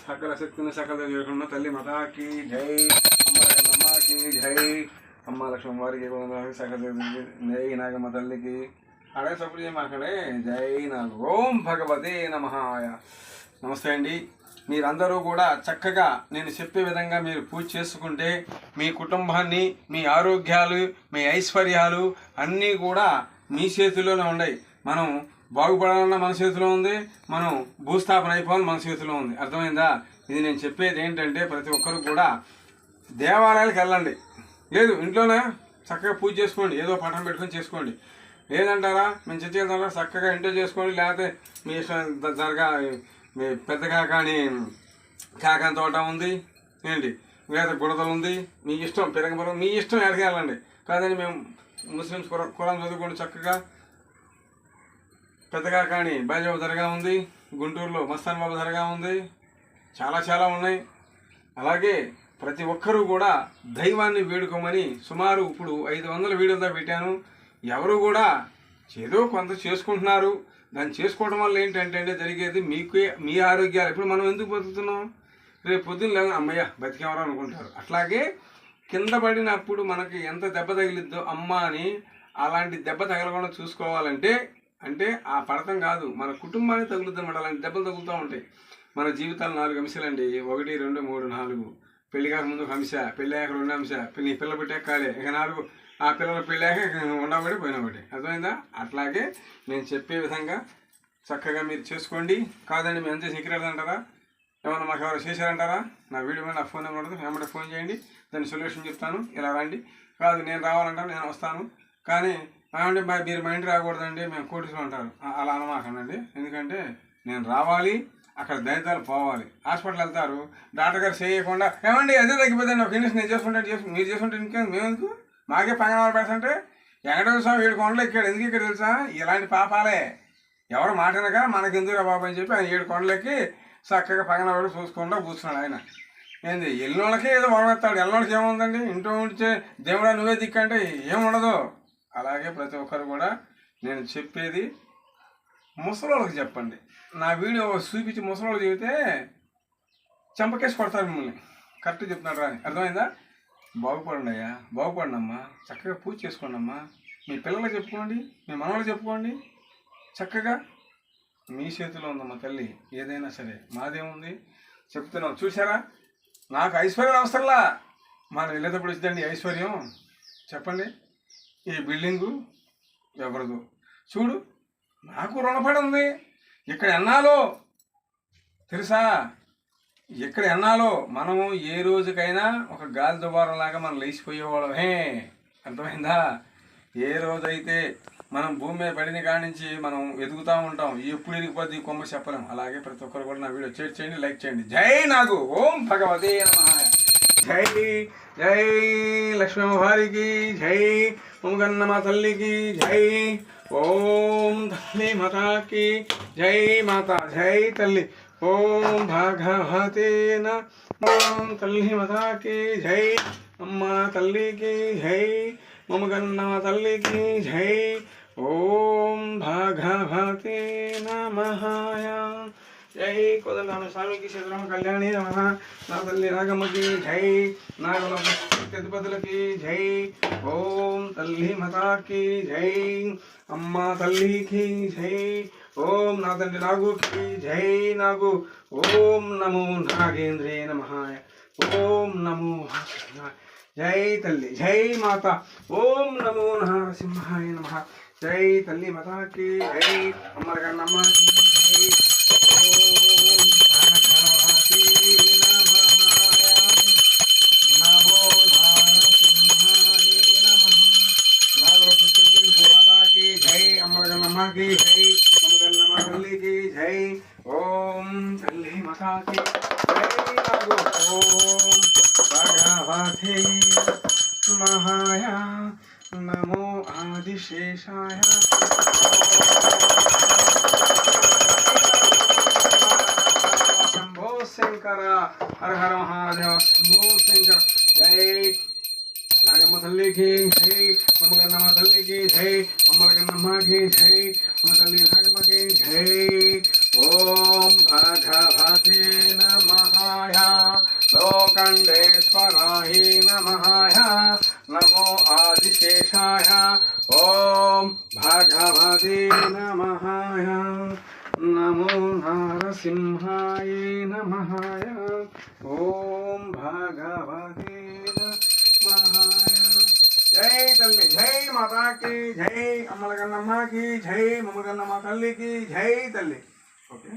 సకల శక్తిని సకల చేయకుండా తల్లి మాతాకి జై, అమ్మ అమ్మకి జై, అమ్మ లక్ష్మణ వారికి సకల జై నాగమ్మ తల్లికి అడే సపోర్ట్ చేయమాకడే జై నాగ. ఓం భగవతే నమః. నమస్తే అండి. మీరందరూ కూడా చక్కగా నేను చెప్పే విధంగా మీరు పూజ చేసుకుంటే మీ కుటుంబాన్ని, మీ ఆరోగ్యాలు, మీ ఐశ్వర్యాలు అన్నీ కూడా మీ చేతిలోనే ఉన్నాయి. మనం బాగుపడాలన్న మన చేతిలో ఉంది, మనం భూస్థాపన అయిపోవాలని మన చేతిలో ఉంది. అర్థమైందా? ఇది నేను చెప్పేది ఏంటంటే ప్రతి ఒక్కరు కూడా దేవాలయాలకు వెళ్ళండి. లేదు ఇంట్లోనే చక్కగా పూజ చేసుకోండి, ఏదో పటం పెట్టుకొని చేసుకోండి. లేదంటారా మేము చర్చ చక్కగా ఇంట్లో చేసుకోండి, లేకపోతే మీ ఇష్టం జరగా మీ పెద్ద కాకాని కాకాని తోట ఉంది ఏంటి, లేదా గుడదలు ఉంది, మీ ఇష్టం పెరగబరం మీ ఇష్టం ఎడగలండి. కాదని మేము ముస్లిమ్స్ కురాన్ చదువుకోండి. చక్కగా పెద్ద కాకాని బాజాబు దర్గా ఉంది, గుంటూరులో మస్తాన్ బాబు దర్గా ఉంది, చాలా ఉన్నాయి. అలాగే ప్రతి ఒక్కరూ కూడా దైవాన్ని వేడుకోమని సుమారు ఇప్పుడు 500 వీడియోలతో పెట్టాను. ఎవరు కూడా ఏదో కొంత చేసుకుంటున్నారు. దాన్ని చేసుకోవడం వల్ల ఏంటంటే జరిగేది మీకే మీ ఆరోగ్యాలు. ఇప్పుడు మనం ఎందుకు బతుకుతున్నాం? రేపు పొద్దున్న లేదు అమ్మయ్య బతికేవరా అనుకుంటారు. అట్లాగే కింద పడినప్పుడు మనకి ఎంత దెబ్బ తగిలిద్దో అమ్మ అని అలాంటి దెబ్బ తగలకుండా చూసుకోవాలంటే అంటే ఆ పడతం కాదు, మన కుటుంబానికి తగులుద్ది అనమాట. అలాంటి దెబ్బలు తగులుతూ ఉంటాయి. మన జీవితాలు 4 అంశాలండి. 1, 2, 3, 4. పెళ్లి కాక ముందు 1 అంశ, పెళ్ళి అయ్యాక 2 అంశ, నీ పిల్ల పెట్టాక కాలే ఇక 4. ఆ పిల్లలు పెళ్ళాక ఉండబడి పోయినబడి. అర్థమైందా? అట్లాగే నేను చెప్పే విధంగా చక్కగా మీరు చేసుకోండి. కాదండి మేము అంతే సీక్రెట్ అంటారా? ఏమన్నా మాకు ఎవరు చేశారంటారా? నా వీడియో మీద నా ఫోన్ నెంబర్ ఉంటుంది, వెంబడే ఫోన్ చేయండి, దాని సొల్యూషన్ చెప్తాను. ఇలా రండి. కాదు నేను రావాలంటాను, నేను వస్తాను. కానీ ఏమంటే మీరు మా ఇంటి రాకూడదండి మేము కోటీసులు అంటారు. అలా అనమాకండి. ఎందుకంటే నేను రావాలి, అక్కడ దళితాలు పోవాలి. హాస్పిటల్ వెళ్తారు, డాక్టర్ గారు చేయకుండా ఏమండి అదే తగ్గిపోతుంది ఒక ఇండక్షన్ నేను చేసుకుంటే మీరు చేసుకుంటే ఇంకేం మేమెందుకు మాకే పంగనాలు పెడుతుంటే వెంకటేశ్వర స్వామి 7 కొండలు ఎక్కాడు. ఎందుకు ఇక్కడ తెలుసా? ఇలాంటి పాపాలే. ఎవరు మాటనగా మనకెందుకురా బాబు అని చెప్పి ఆయన 7 కొండలు ఎక్కి చక్కగా పంగనాడు చూసుకుండా కూర్చున్నాడు. ఆయన ఏంది ఎల్లుళ్ళకి ఏదో వరమెత్తాడు, ఎల్లుళ్ళకి ఏముందండి? ఇంట్లో ఉంటే దేవుడా నువ్వే దిక్కంటే ఏముండదు. అలాగే ప్రతి ఒక్కరు కూడా నేను చెప్పేది ముసలోళ్ళకి చెప్పండి. నా వీడియో చూపించి ముసలోళ్ళు చెబితే చెంపకేసి కొడతారు మిమ్మల్ని. కరెక్ట్గా చెప్తున్నాడు రా అని. అర్థమైందా? బాగుపడండి అయ్యా, బాగుపడండి అమ్మా, చక్కగా పూజ చేసుకోండి అమ్మా. మీ పిల్లలకు చెప్పుకోండి, మీ మనవాళ్ళకి చెప్పుకోండి. చక్కగా మీ చేతిలో ఉందమ్మా తల్లి. ఏదైనా సరే మాదేముంది చెప్తున్నాం. చూసారా? నాకు ఐశ్వర్యం అవసరంలా, మన వెళ్ళేటప్పుడు వచ్చిందండి ఐశ్వర్యం. చెప్పండి, ఈ బిల్డింగు ఎవరిదో చూడు, నాకు రుణపడి ఉంది. ఇక్కడ ఎన్నాలో తెలుసా? ఎక్కడ ఎన్నాలో మనము ఏ రోజుకైనా ఒక గాలి దుబారంలాగా మనం లేచిపోయేవాళ్ళమే. అర్థమైందా? ఏ రోజైతే మనం భూమి మీద పడిన కాడి నుంచి మనం ఎదుగుతూ ఉంటాం. ఎప్పుడు ఎదిగిపోద్ది కొమ్మ చెప్పలేం. అలాగే ప్రతి ఒక్కరు కూడా నా వీడియో షేర్ చేయండి, లైక్ చేయండి. జై నాగు. ఓం భగవతే నమః. జై జై లక్ష్మీ వారికి జై, ఓంగన్నమ తల్లికి జై. ఓం తల్లి మాతాకి జై. మాత జై తల్లి. ఓం భగవతే నమః. తల్లి మాతాకి జై, అమ్మ తల్లికి జై, ఓంగన్నమ తల్లికి జై. ఓం భగవతే నమః. జై కోదండరామ స్వామికి శ్రీరామ కళ్యాణి నమః. నా తల్లి నాగమ్మకి జై, నాగల తిరుపతులకి జై. ఓం తల్లి మాతాకి జై, అమ్మ తల్లికి జై. ఓం నా తండ్రి నాగుకి జై. నాగు. ఓం నమో నాగేంద్రే నమః. ఓం నమో జై తల్లి. జై మాత. ఓం నమో నరసింహాయ నమః. జై తల్లి మాతాకి జై, అమ్మకి జై. ఓం భగవతే నమః. నమో నరసింహాయ నమః. నాగలకి జై, అమ్మకి జై, అమ్మగన్నమ తల్లికి జై. ఓం తల్లి మాతాకి జై. నాగు. ఓం భగవతే నమః. నమో ఆదిశేషాయ. శంభో శంకర. హర హర మహాదేవ. శంభో శంకర. జై నాగమ్మ తల్లికి జై, అమ్మగన్నమ్మ తల్లికి జై, అమ్మలగన్నమ్మకి జై, అమ్మ తల్లి నాగమ్మకి జై. ఓం భగవతే నమః. కండేశ్వరాయ నమః నమో ఆదిశేషాయ ఓం భగవతే నమః నమో నరసింహాయ నమః ఓం భగవతే నమః జై తల్లి జై మాతాకి జై అమ్మల కన్నమ్మకి జై మమ్మగన్నమ్మ తల్లికి జై తల్లి ఓకే